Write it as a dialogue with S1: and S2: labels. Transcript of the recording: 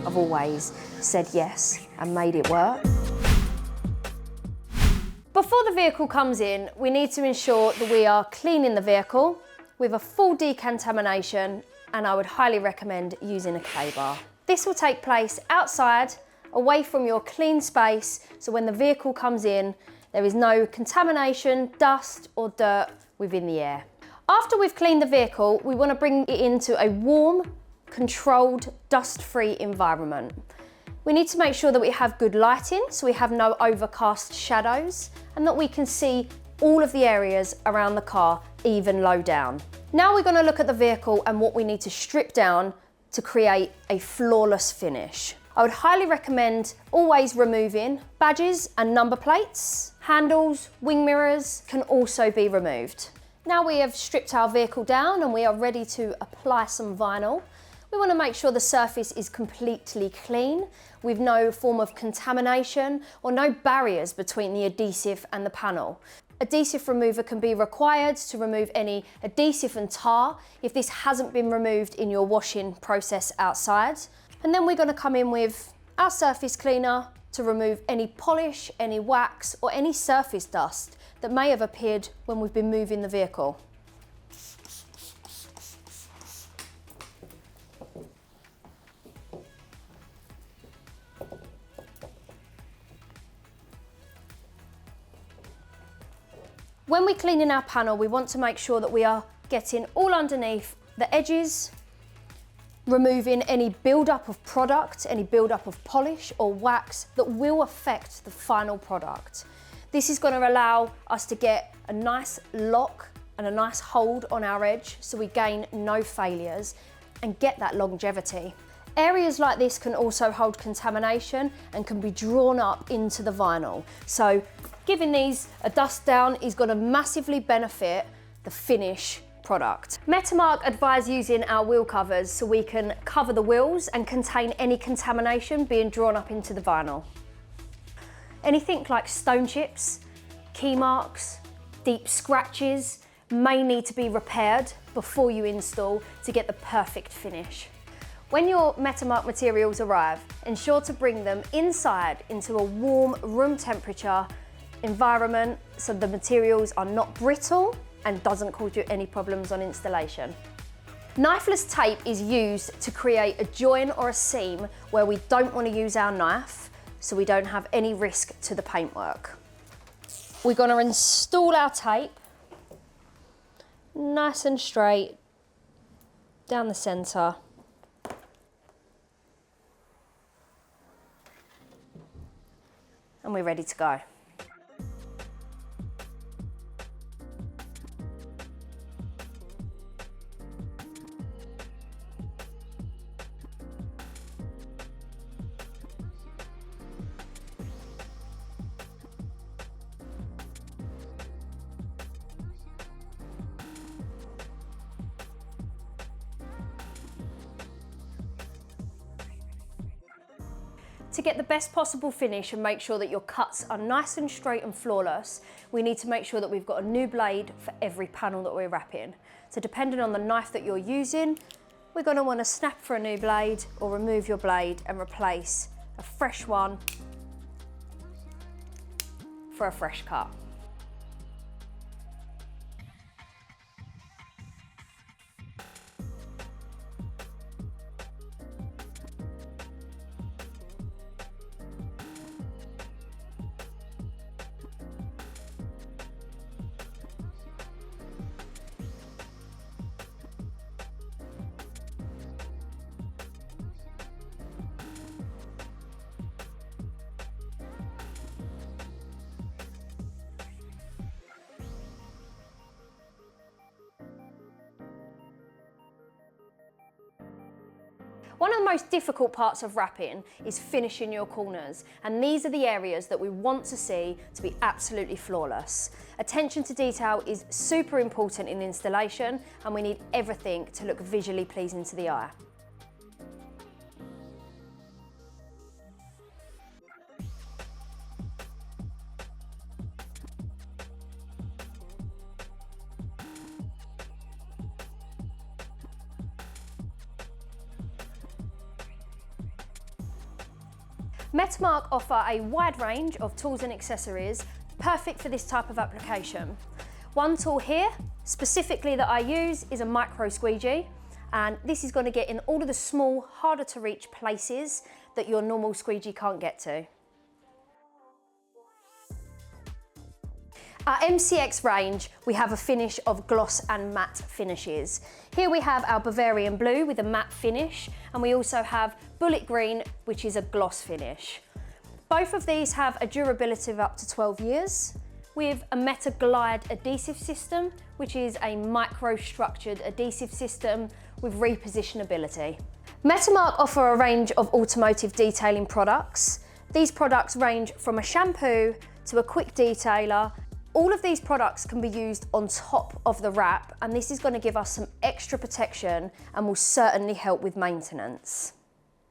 S1: I've always said yes and made it work. Before the vehicle comes in, we need to ensure that we are cleaning the vehicle with a full decontamination, and I would highly recommend using a clay bar. This will take place outside, away from your clean space, so when the vehicle comes in, there is no contamination, dust or dirt within the air. After we've cleaned the vehicle, we want to bring it into a warm, controlled, dust-free environment. We need to make sure that we have good lighting, so we have no overcast shadows, and that we can see all of the areas around the car, even low down. Now we're going to look at the vehicle and what we need to strip down to create a flawless finish. I would highly recommend always removing badges and number plates. Handles, wing mirrors can also be removed. Now we have stripped our vehicle down and we are ready to apply some vinyl. We want to make sure the surface is completely clean with no form of contamination or no barriers between the adhesive and the panel. Adhesive remover can be required to remove any adhesive and tar if this hasn't been removed in your washing process outside. And then we're going to come in with our surface cleaner to remove any polish, any wax or any surface dust that may have appeared when we've been moving the vehicle. When we're cleaning our panel, we want to make sure that we are getting all underneath the edges, removing any build-up of product, any build-up of polish or wax that will affect the final product. This is going to allow us to get a nice lock and a nice hold on our edge so we gain no failures and get that longevity. Areas like this can also hold contamination and can be drawn up into the vinyl. So giving these a dust down is going to massively benefit the finish product. Metamark advise using our wheel covers so we can cover the wheels and contain any contamination being drawn up into the vinyl. Anything like stone chips, key marks, deep scratches may need to be repaired before you install to get the perfect finish. When your Metamark materials arrive, ensure to bring them inside into a warm room temperature environment so the materials are not brittle and doesn't cause you any problems on installation. Knifeless tape is used to create a join or a seam where we don't want to use our knife, so we don't have any risk to the paintwork. We're going to install our tape nice and straight down the centre. And we're ready to go. To get the best possible finish and make sure that your cuts are nice and straight and flawless, we need to make sure that we've got a new blade for every panel that we're wrapping. So depending on the knife that you're using, we're going to want to snap for a new blade or remove your blade and replace a fresh one for a fresh cut. One of the most difficult parts of wrapping is finishing your corners, and these are the areas that we want to see to be absolutely flawless. Attention to detail is super important in installation, and we need everything to look visually pleasing to the eye. Metamark offer a wide range of tools and accessories perfect for this type of application. One tool here, specifically that I use, is a micro squeegee, and this is going to get in all of the small, harder to reach places that your normal squeegee can't get to. Our MCX range, we have a finish of gloss and matte finishes. Here we have our Bavarian blue with a matte finish, and we also have bullet green, which is a gloss finish. Both of these have a durability of up to 12 years, with a Metaglide adhesive system, which is a micro-structured adhesive system with repositionability. Metamark offer a range of automotive detailing products. These products range from a shampoo to a quick detailer. All of these products can be used on top of the wrap, and this is going to give us some extra protection and will certainly help with maintenance.